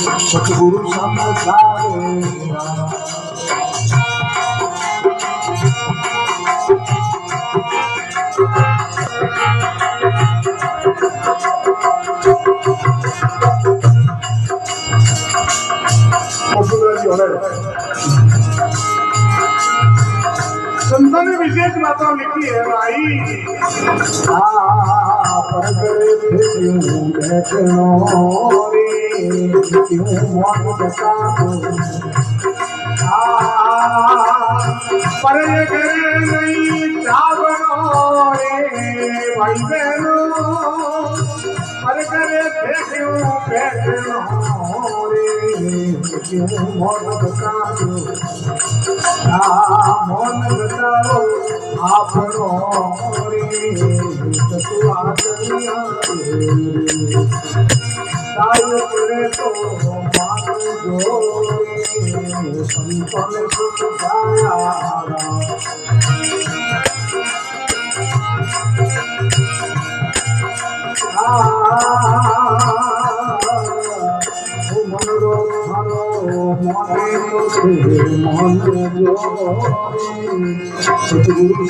सतगुरु समझावे संतों ने विशेष बातें लिखी है भाई। पर करे क्यों बैठनो रे क्यों मौत बता पर ये करे नहीं चावनो रे भाई बहनों, पर करे क्यों बैठनो रे क्यों मौत बता मौन बताओ आपनो रे तू आदमिया तायो करे तो मानो जो संतन सुख गाया मन रो मारो मने तो मन जो सतगुरु